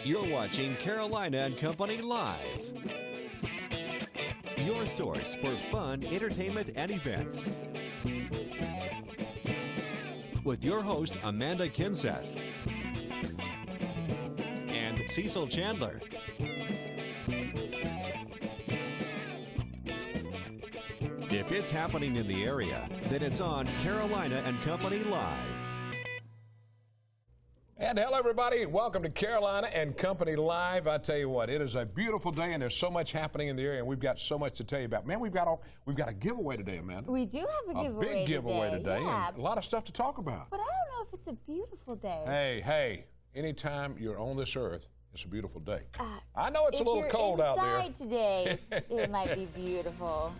You're watching Carolina and Company Live, your source for fun, entertainment, and events. With your host, Amanda Kinseth and Cecil Chandler. If it's happening in the area, then it's on Carolina and Company Live. And hello, everybody. Welcome to Carolina and Company Live. I tell you what, it is a beautiful day, and there's so much happening in the area, and we've got so much to tell you about. Man, we've got a giveaway today, Amanda. We do have a giveaway big giveaway today, yeah. And a lot of stuff to talk about. But I don't know if it's a beautiful day. Hey, anytime you're on this earth, it's a beautiful day. I know it's a little cold out there. If you're inside today, it might be beautiful.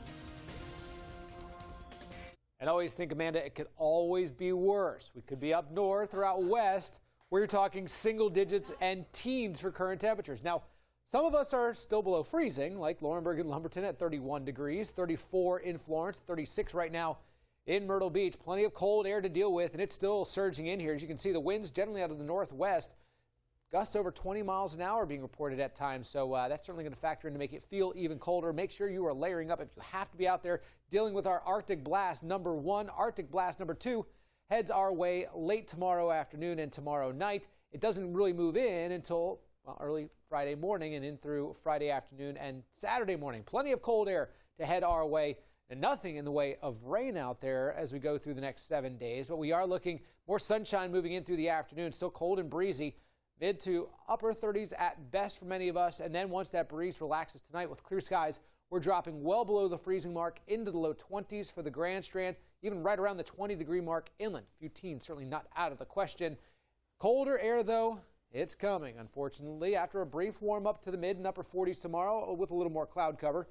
And I always think, Amanda, it could always be worse. We could be up north or out west, where you're talking single digits and teens for current temperatures. Now, some of us are still below freezing, like Laurinburg and Lumberton at 31 degrees, 34 in Florence, 36 right now in Myrtle Beach. Plenty of cold air to deal with, and it's still surging in here. As you can see, the winds generally out of the northwest, gusts over 20 miles an hour being reported at times. So that's certainly going to factor in to make it feel even colder. Make sure you are layering up if you have to be out there dealing with our Arctic Blast number 1. Arctic Blast number 2 heads our way late tomorrow afternoon and tomorrow night. It doesn't really move in until early Friday morning and in through Friday afternoon and Saturday morning. Plenty of cold air to head our way, and nothing in the way of rain out there as we go through the next 7 days. But we are looking more sunshine moving in through the afternoon. Still cold and breezy. Mid to upper 30s at best for many of us. And then once that breeze relaxes tonight with clear skies, we're dropping well below the freezing mark into the low 20s for the Grand Strand, even right around the 20-degree mark inland. A few teens certainly not out of the question. Colder air, though, it's coming, unfortunately. After a brief warm-up to the mid and upper 40s tomorrow with a little more cloud cover,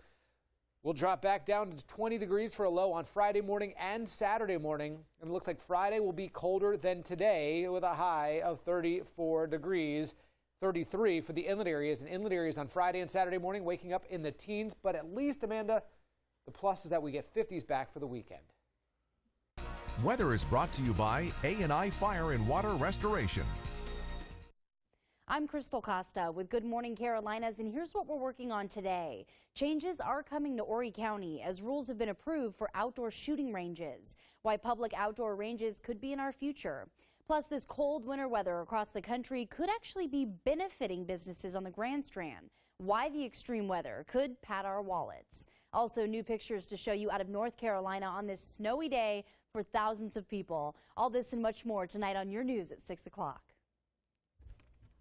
we'll drop back down to 20 degrees for a low on Friday morning and Saturday morning. And it looks like Friday will be colder than today with a high of 34 degrees, 33 for the inland areas. And inland areas on Friday and Saturday morning waking up in the teens. But at least, Amanda, the plus is that we get 50s back for the weekend. Weather is brought to you by A&I Fire and Water Restoration. I'm Crystal Costa with Good Morning Carolinas, and here's what we're working on today. Changes are coming to Horry County as rules have been approved for outdoor shooting ranges. Why public outdoor ranges could be in our future. Plus, this cold winter weather across the country could actually be benefiting businesses on the Grand Strand. Why the extreme weather could pad our wallets. Also, new pictures to show you out of North Carolina on this snowy day for thousands of people. All this and much more tonight on your news at 6 o'clock.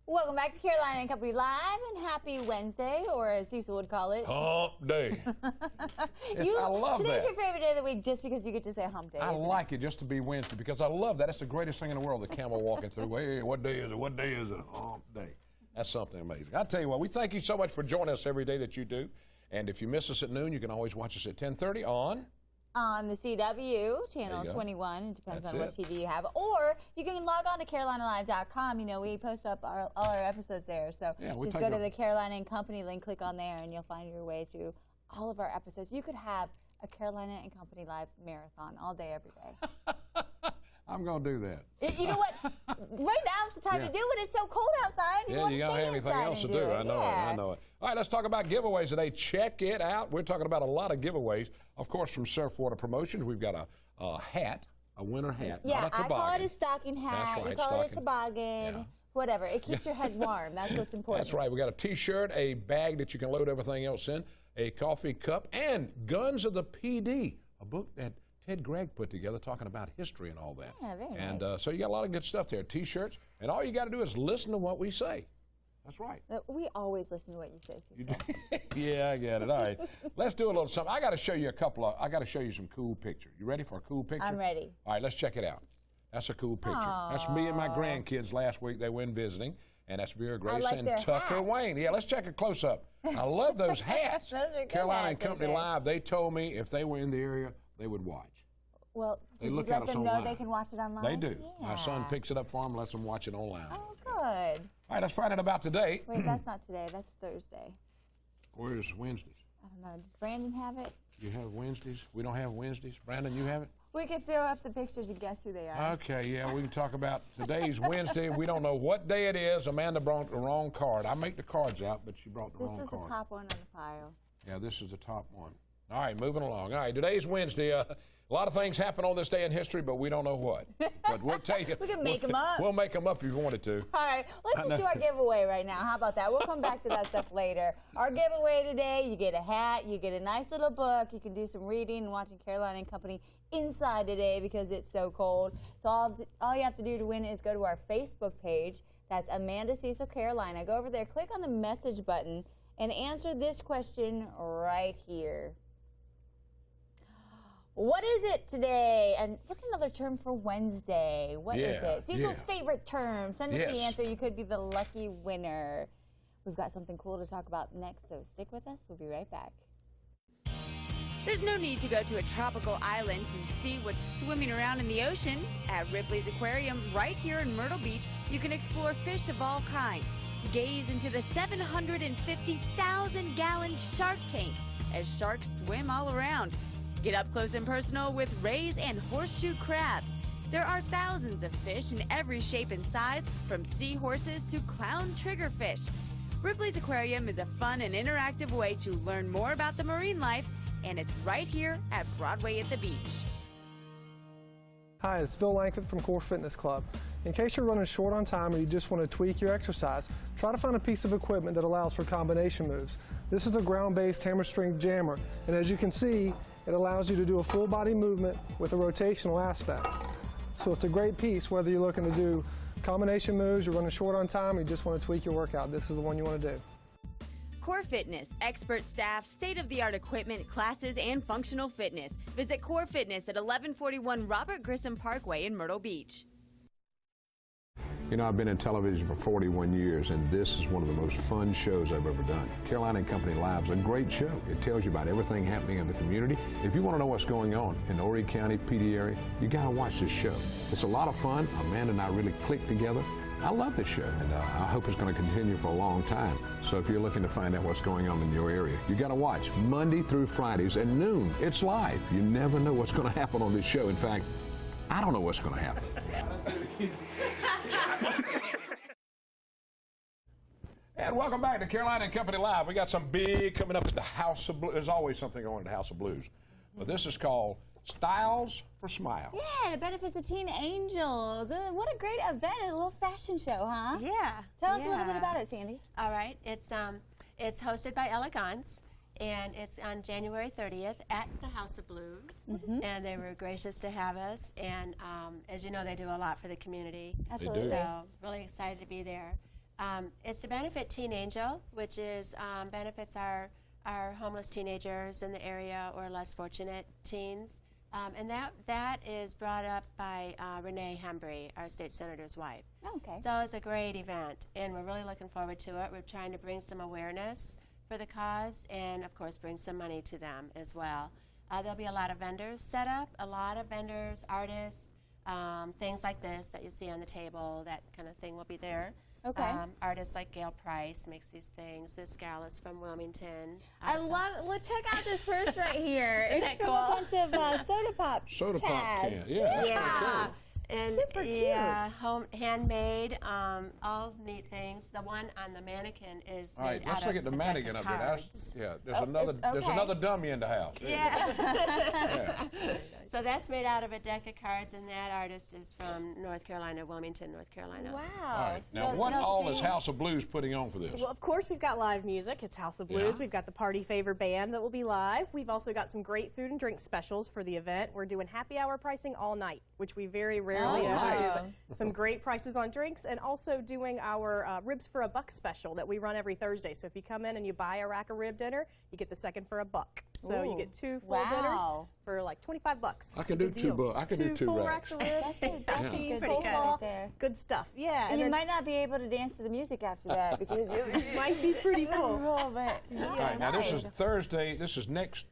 Welcome back to Carolina and Company Live, and happy Wednesday, or as Cecil would call it, Hump Day. I love that. Today's your favorite day of the week just because you get to say hump day. I like it just to be Wednesday because I love that. That's the greatest thing in the world, the camel walking through. Hey, what day is it? What day is it? Hump Day. That's something amazing. I tell you what, we thank you so much for joining us every day that you do. And if you miss us at noon, you can always watch us at 10:30 on the CW, channel 21. It depends on what TV you have. Or you can log on to carolinalive.com. You know, we post up all our episodes there. So just go to the Carolina and Company link, click on there, and you'll find your way to all of our episodes. You could have a Carolina and Company Live marathon all day, every day. I'm going to do that. You know what? Right now is the time to do it. It's so cold outside. You don't have anything else to do. I know it. I know it. All right, let's talk about giveaways today. Check it out. We're talking about a lot of giveaways. Of course, from Surfwater Promotions, we've got a hat, a winter hat. Yeah, not a I call it a stocking hat. That's right, you call it a toboggan. Whatever. It keeps your head warm. That's what's important. That's right. We got a T-shirt, a bag that you can load everything else in, a coffee cup, and Guns of the PD, a book that Ted Gregg put together talking about history and all that. Yeah, very and nice. So you got a lot of good stuff there. T-shirts, and all you got to do is listen to what we say. That's right. We always listen to what you say, Cecil. You do? Yeah, I get it. All right. Let's do a little something. I got to show you I got to show you some cool pictures. You ready for a cool picture? I'm ready. All right, let's check it out. That's a cool picture. Aww. That's me and my grandkids last week. They went visiting. And that's Vera Grace like and their Tucker hats. Wayne. Yeah, let's check a close-up. I love those hats. Those are good Carolina hats, and Company Live, they told me if they were in the area, they would watch. Well, They did you look at let us them know online. they can watch it online? They do. Yeah. My son picks it up for them and lets them watch it online. Oh, good. All right, let's find out about today. Wait, that's not today. That's Thursday. Where's Wednesdays? I don't know. Does Brandon have it? You have Wednesdays? We don't have Wednesdays. Brandon, you have it? We could throw up the pictures and guess who they are. Okay, yeah, we can talk about today's Wednesday. We don't know what day it is. Amanda brought the wrong card. I make the cards out, but she brought the wrong card. This was the top one on the pile. Yeah, this is the top one. All right, moving along. All right, today's Wednesday. A lot of things happen on this day in history, but we don't know what. But we'll tell you. We can make them up. We'll make them up if you wanted to. All right, let's just do our giveaway right now. How about that? We'll come back to that stuff later. Our giveaway today, you get a hat, you get a nice little book. You can do some reading and watching Carolina and Company inside today because it's so cold. So all you have to do to win is go to our Facebook page. That's Amanda Cecil Carolina. Go over there, click on the message button, and answer this question right here. What is it today? And what's another term for Wednesday? What is it? Cecil's favorite term. Send us the answer. You could be the lucky winner. We've got something cool to talk about next, so stick with us. We'll be right back. There's no need to go to a tropical island to see what's swimming around in the ocean. At Ripley's Aquarium, right here in Myrtle Beach, you can explore fish of all kinds. Gaze into the 750,000-gallon shark tank as sharks swim all around. Get up close and personal with rays and horseshoe crabs. There are thousands of fish in every shape and size, from seahorses to clown triggerfish. Ripley's Aquarium is a fun and interactive way to learn more about the marine life, and it's right here at Broadway at the beach. Hi, it's Bill Lankford from Core Fitness Club. In case you're running short on time or you just want to tweak your exercise, try to find a piece of equipment that allows for combination moves. This is a ground-based hammer strength jammer, and as you can see, it allows you to do a full body movement with a rotational aspect. So it's a great piece whether you're looking to do combination moves, you're running short on time, or you just want to tweak your workout. This is the one you want to do. Core Fitness, expert staff, state-of-the-art equipment, classes, and functional fitness. Visit Core Fitness at 1141 Robert Grissom Parkway in Myrtle Beach. You know, I've been in television for 41 years, and this is one of the most fun shows I've ever done. Carolina and Company Live is a great show. It tells you about everything happening in the community. If you want to know what's going on in the Horry County, PD area, you got to watch this show. It's a lot of fun. Amanda and I really click together. I love this show, and I hope it's going to continue for a long time. So if you're looking to find out what's going on in your area, you got to watch Monday through Fridays at noon. It's live. You never know what's going to happen on this show. In fact, I don't know what's going to happen. And welcome back to Carolina and Company Live. We got some big coming up at the House of Blues. There's always something going at the House of Blues. But this is called Styles for Smiles. Yeah, it benefits the teen angels. What a great event, a little fashion show, huh? Yeah. Tell us a little bit about it, Sandy. All right. It's hosted by Elegance, and it's on January 30th at the House of Blues. And they were gracious to have us. And as you know, they do a lot for the community. Absolutely. They do. So really excited to be there. It's to benefit Teen Angel, which is benefits our homeless teenagers in the area or less fortunate teens. And that is brought up by Renee Hembry, our state senator's wife. Okay. So it's a great event, and we're really looking forward to it. We're trying to bring some awareness for the cause and, of course, bring some money to them as well. There'll be a lot of vendors set up, a lot of vendors, artists, things like this that you see on the table, that kind of thing will be there. Okay. Artists like Gail Price makes these things. This gal is from Wilmington. I love it. Well, check out this purse right here. It's Isn't that from cool? a bunch of soda pop Soda pop tabs. can. Yeah, that's pretty cool. And super cute. Yeah, handmade, all neat things. The one on the mannequin is All right, made let's out look of at the a deck mannequin of up there. cards. There's okay. another dummy in the house. Yeah. So that's made out of a deck of cards, and that artist is from North Carolina, Wilmington, North Carolina. Wow. All right. Now, So what you'll all see- is House of Blues putting on for this? Well, of course, we've got live music. It's House of Blues. Yeah. We've got the Party Favor Band that will be live. We've also got some great food and drink specials for the event. We're doing happy hour pricing all night, which we very rarely ever do. But some great prices on drinks, and also doing our Ribs for a $1 special that we run every Thursday. So if you come in and you buy a rack of rib dinner, you get the second for $1. So you get 2 full dinners for like $25. I can do two full racks. racks of ribs, That's beans, pretty good coleslaw, right there. good stuff. Yeah, And you then might not be able to dance to the music after that because you might be pretty full. All right, Now this is Thursday. This is next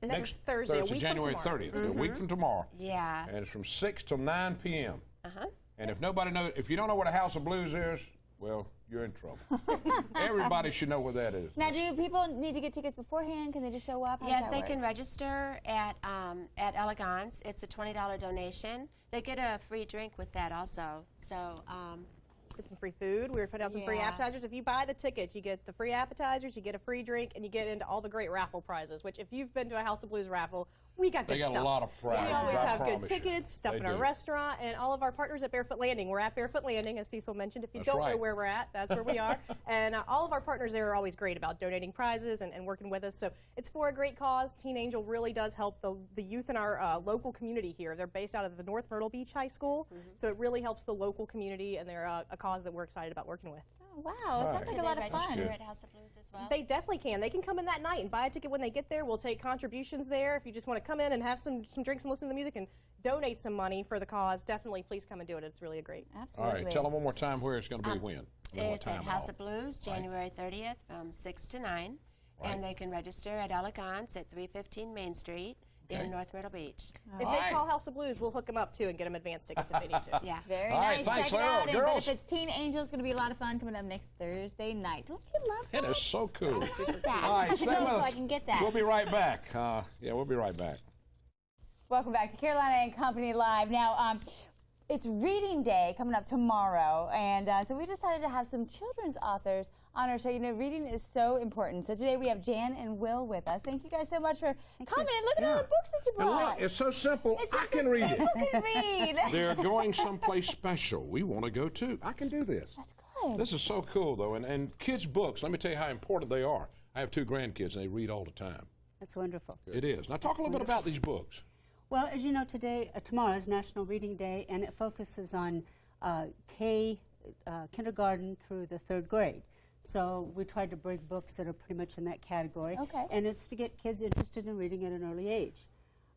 Next Thursday, a week January from tomorrow. 30th, a week from tomorrow. Yeah. And it's from 6 till 9 p.m. Uh-huh. And if you don't know what a House of Blues is, well, you're in trouble. Everybody should know where that is. Now, do people need to get tickets beforehand? Can they just show up? Yes, they can register at Elegance. It's a $20 donation. They get a free drink with that also. So. Get some free food. We were putting out some free appetizers. If you buy the tickets, you get the free appetizers, you get a free drink, and you get into all the great raffle prizes, which if you've been to a House of Blues raffle, we got good stuff. They got a lot of prizes. We always have good tickets, stuff in our restaurant, and all of our partners at Barefoot Landing. We're at Barefoot Landing, as Cecil mentioned. If you don't know where we're at, that's where we are. And all of our partners there are always great about donating prizes and working with us. So it's for a great cause. Teen Angel really does help the youth in our local community here. They're based out of the North Myrtle Beach High School, so it really helps the local community, and they're a cause that we're excited about working with. Oh, wow. It sounds like a lot of fun. At House of Blues as well? They definitely can. They can come in that night and buy a ticket when they get there. We'll take contributions there. If you just want to come in and have some drinks and listen to the music and donate some money for the cause, definitely please come and do it. It's really great. Absolutely. All right. Tell them one more time where it's going to be when. It's at House of Blues, January 30th from 6 to 9. And they can register at Elegance at 315 Main Street. In North Myrtle Beach. If they call House of Blues, we'll hook them up too and get them advance tickets if they need to. Yeah, very Right, nice. thanks, Check it out. And girls. Benefits Teen Angels, going to be a lot of fun coming up next Thursday night. Don't you love that? It is so cool. All right, stay with us. So I can get that. We'll be right back. We'll be right back. Welcome back to Carolina and Company Live. Now, it's reading day coming up tomorrow, and so we decided to have some children's authors on our show. You know, reading is so important. So today we have Jan and Will with us. Thank you guys so much for coming and look at all the books that you brought. It's so simple. I can read it. Cecil can read. They're going someplace special. We want to go too. I can do this. That's good. This is so cool, though. And kids' books, let me tell you how important they are. I have 2 grandkids, and they read all the time. That's wonderful. It is. Now, talk a little bit about these books. Well, as you know, tomorrow is National Reading Day, and it focuses on kindergarten through the 3rd grade. So we tried to bring books that are pretty much in that category. Okay. And it's to get kids interested in reading at an early age.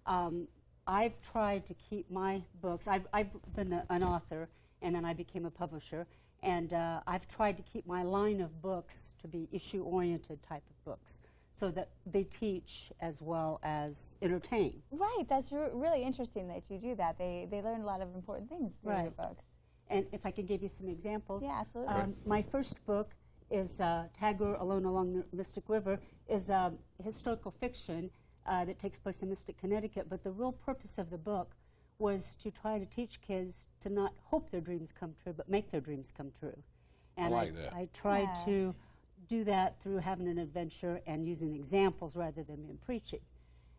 I've tried to keep my books. I've been an author, and then I became a publisher. And I've tried to keep my line of books to be issue-oriented type of books, so that they teach as well as entertain. Right. That's really interesting that you do that. They learn a lot of important things through your books. And if I could give you some examples. Yeah, absolutely. My first book is Tagore Alone Along the Mystic River, is historical fiction that takes place in Mystic, Connecticut. But the real purpose of the book was to try to teach kids to not hope their dreams come true, but make their dreams come true. And I like that. I tried to do that through having an adventure and using examples rather than being preachy.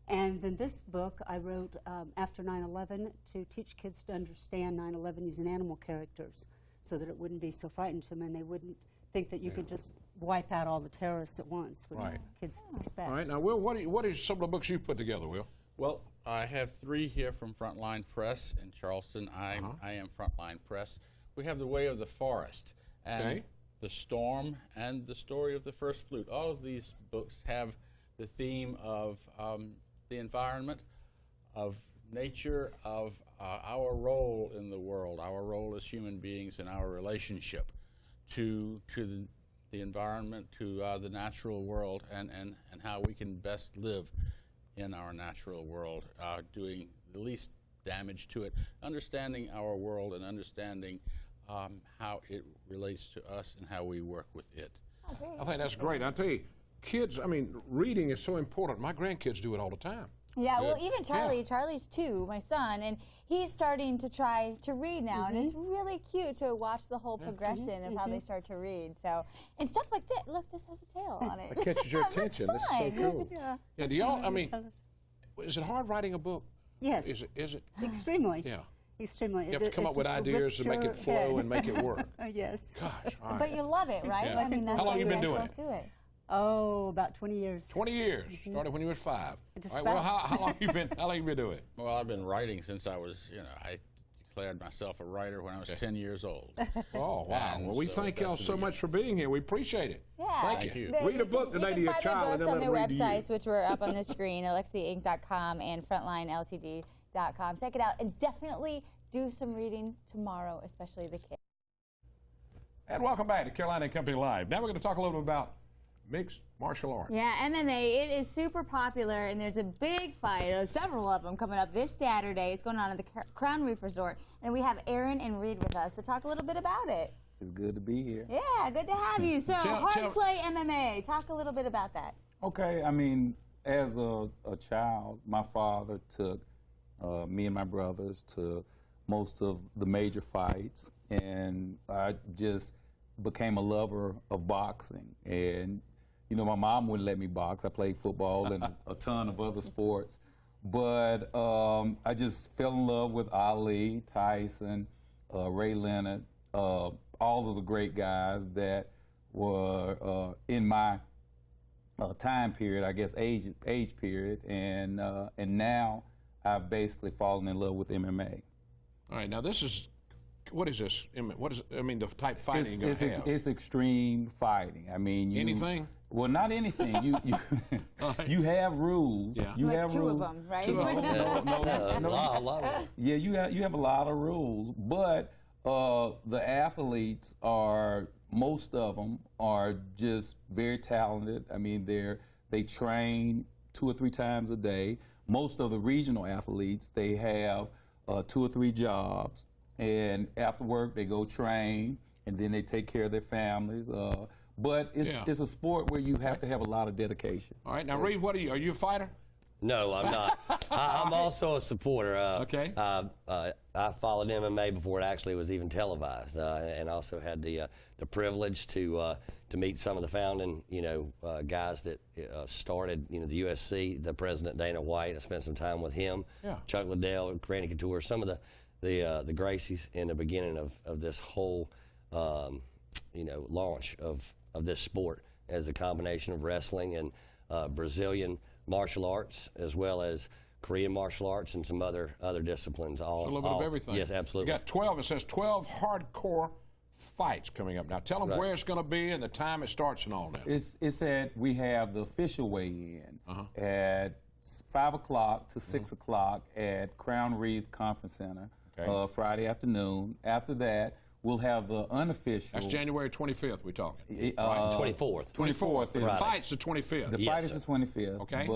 And then this book I wrote after 9/11 to teach kids to understand 9/11 using animal characters so that it wouldn't be so frightened to them and they wouldn't think that you could just wipe out all the terrorists at once, which kids expect. All right. Now, Will, what are some of the books you put together, Will? Well, I have 3 here from Frontline Press in Charleston. I am Frontline Press. We have The Way of the Forest and The Storm and The Story of the First Flute. All of these books have the theme of the environment, of nature, of our role in the world, our role as human beings in our relationship to the environment, to the natural world, and how we can best live in our natural world, doing the least damage to it, understanding our world and understanding how it relates to us and how we work with it. I think that's great. I tell you, kids, I mean, reading is so important. My grandkids do it all the time. Yeah, well, even Charlie, Charlie's 2, my son, and he's starting to try to read now, and it's really cute to watch the whole progression of how they start to read. So, and stuff like that. Look, this has a tail on it. It catches your attention. This is so cool. Yeah. Do y'all? I mean, is it hard writing a book? Yes. Is it? Extremely. Yeah. Extremely. You have to come up with ideas to make it flow and make it work. Yes. Gosh. All right. But you love it, right? Yeah. I mean, that's how long why you been doing do it? Oh, about 20 years. 20 years. Started when you were 5. All Just right, well, how long you been? How long you been doing it? Well, I've been writing since I was, I declared myself a writer when I was 10 years old. Oh, wow. And Well, we so thank that's y'all the so beginning. much for being here. We appreciate it. Yeah. Thank you. They- Read a book today to you your can child find and their then books on let their them read to websites, you. which were up on the screen, alexiainc.com and frontlineltd.com. Check it out, and definitely do some reading tomorrow, especially the kids. And welcome back to Carolina and Company Live. Now we're going to talk a little bit about mixed martial arts. Yeah, MMA, it is super popular, and there's a big fight, several of them, coming up this Saturday. It's going on at the Crown Reef Resort, and we have Aaron and Reed with us to talk a little bit about it. It's good to be here. Yeah, good to have you. So, Hard Play MMA, talk a little bit about that. Okay, I mean, as a child, my father took me and my brothers to most of the major fights, and I just became a lover of boxing. And, you know, my mom wouldn't let me box. I played football and a ton of other sports. But I just fell in love with Ali, Tyson, Ray Leonard, all of the great guys that were in my time period, I guess age period, and now I've basically fallen in love with MMA. All right, now this is, what is this? What is, I mean, the type fighting you're gonna have? It's extreme fighting. I mean, anything? Well, not anything. You have rules. Yeah. You have two rules. of them, right? No. A lot of them. Yeah, you have a lot of rules, but the athletes are, most of them are just very talented. I mean, they train 2 or 3 times a day. Most of the regional athletes, they have 2 or 3 jobs, and after work they go train, and then they take care of their families. But it's a sport where you have to have a lot of dedication. All right, now Reed, what are you? Are you a fighter? No, I'm not. I'm also a supporter. Okay. I followed MMA before it actually was even televised, and also had the privilege to meet some of the founding, guys that started, the UFC. The president Dana White. I spent some time with him. Yeah. Chuck Liddell, Randy Couture, some of the Gracies in the beginning of this whole, launch of this sport as a combination of wrestling and Brazilian martial arts, as well as Korean martial arts and some other disciplines. So a little bit of everything. Yes, absolutely. You got 12. It says 12 hardcore fights coming up. Now tell them where it's going to be and the time it starts and all that. It's at, we have the official weigh-in at 5 o'clock to 6 o'clock at Crown Reef Conference Center, Friday afternoon. After that, we'll have the unofficial. That's January 25th we're talking. 24th. 24th. The fight's the 25th. The fight is the 25th. Okay.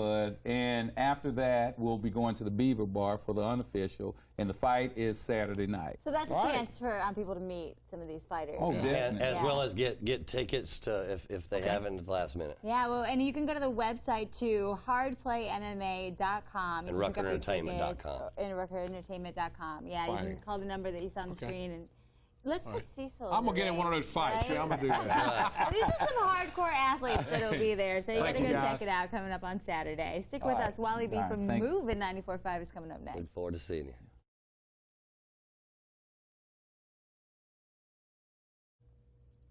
And after that, we'll be going to the Beaver Bar for the unofficial, and the fight is Saturday night. So that's a chance for people to meet some of these fighters. Oh, definitely. As well as get tickets to if they haven't at the last minute. Yeah, well, and you can go to the website too, hardplaymma.com. And ruckerentertainment.com. And ruckerentertainment.com. Yeah, you can call the number that you saw on the screen. And let's put Cecil. I'm going to get in one of those fights. Right? Yeah, I'm going to do that. These are some hardcore athletes that'll be there, so you got to go check it out coming up on Saturday. Stick with us. Wally B from Move in 94.5 is coming up next. Look forward to seeing you.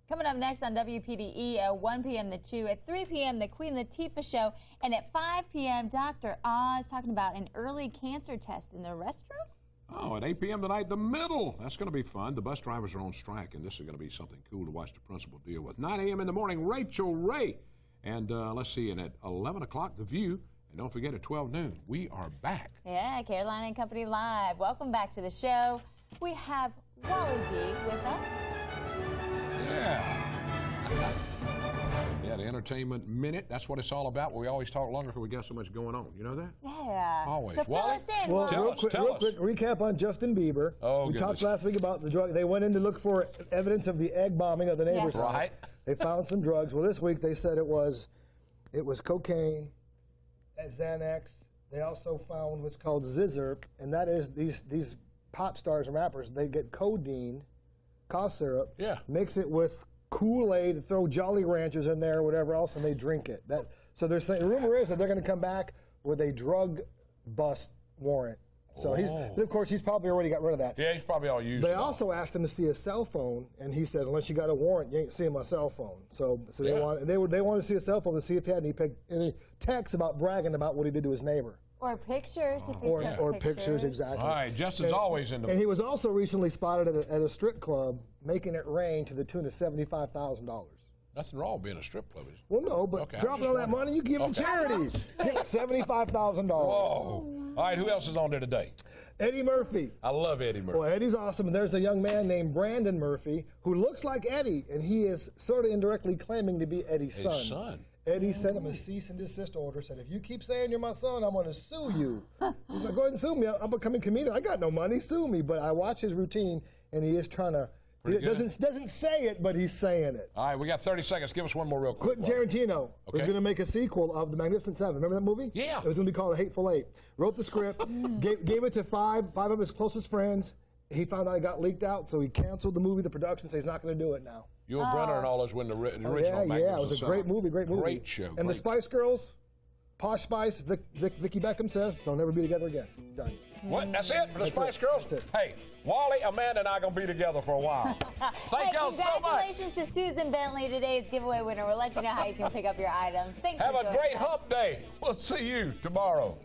Coming up next on WPDE at 1 p.m. The Chew, at 3 p.m. the Queen Latifah Show, and at 5 p.m. Dr. Oz talking about an early cancer test in the restroom. Oh, at 8 p.m. tonight, The Middle. That's going to be fun. The bus drivers are on strike, and this is going to be something cool to watch the principal deal with. 9 a.m. in the morning, Rachel Ray. And let's see, and at 11 o'clock, The View. And don't forget, at 12 noon, we are back. Yeah, Carolina and Company Live. Welcome back to the show. We have Wally B with us. Yeah. Yeah, the Entertainment Minute. That's what it's all about. We always talk longer because we got so much going on. You know that? Yeah. Always. So fill us in. Well, Tell real us. quick recap on Justin Bieber. Oh, we goodness. talked last week about the drug. They went in to look for evidence of the egg bombing of the neighbor's house. Right. They found some drugs. Well, this week they said it was cocaine, Xanax. They also found what's called Zizerp, and that is these pop stars and rappers. They get codeine, cough syrup, mix it with Kool-Aid, throw Jolly Ranchers in there or whatever else, and they drink it. So they're saying, the rumor is that they're going to come back with a drug bust warrant. So but of course, he's probably already got rid of that. Yeah, he's probably all used. They also asked him to see his cell phone, and he said, unless you got a warrant, you ain't seeing my cell phone. So they wanted to see his cell phone to see if he had any texts about bragging about what he did to his neighbor. Or pictures, if you took or pictures, exactly. All right, just as always in the. And he was also recently spotted at a strip club making it rain to the tune of $75,000. Nothing wrong with being a strip club. Well, no, but dropping all that money, you give to charities. $75,000. Whoa. All right, who else is on there today? Eddie Murphy. I love Eddie Murphy. Well, Eddie's awesome. And there's a young man named Brandon Murphy who looks like Eddie, and he is sort of indirectly claiming to be Eddie's son. His son. Eddie sent him a cease and desist order, said, if you keep saying you're my son, I'm going to sue you. He's like, go ahead and sue me. I'm a becoming comedian. I got no money. Sue me. But I watch his routine, and he is trying to He doesn't say it, but he's saying it. All right, we got 30 seconds. Give us one more real quick. Quentin Tarantino was going to make a sequel of The Magnificent Seven. Remember that movie? Yeah. It was going to be called The Hateful Eight. Wrote the script, gave it to five of his closest friends. He found out it got leaked out, so he canceled the movie, the production, so he's not going to do it now. Yul Brynner and all those were in the original Magnificent Yeah, it was a great movie, great movie. Great show. And the Spice Girls, Posh Spice, Vicky Beckham says they'll never be together again. Done. What? That's it for the Spice Girls? That's it. Hey, Wally, Amanda, and I are going to be together for a while. Thank y'all so much. Congratulations to Susan Bentley, today's giveaway winner. We'll let you know how you can pick up your items. Thanks Have for a joining great us. hump day. We'll see you tomorrow.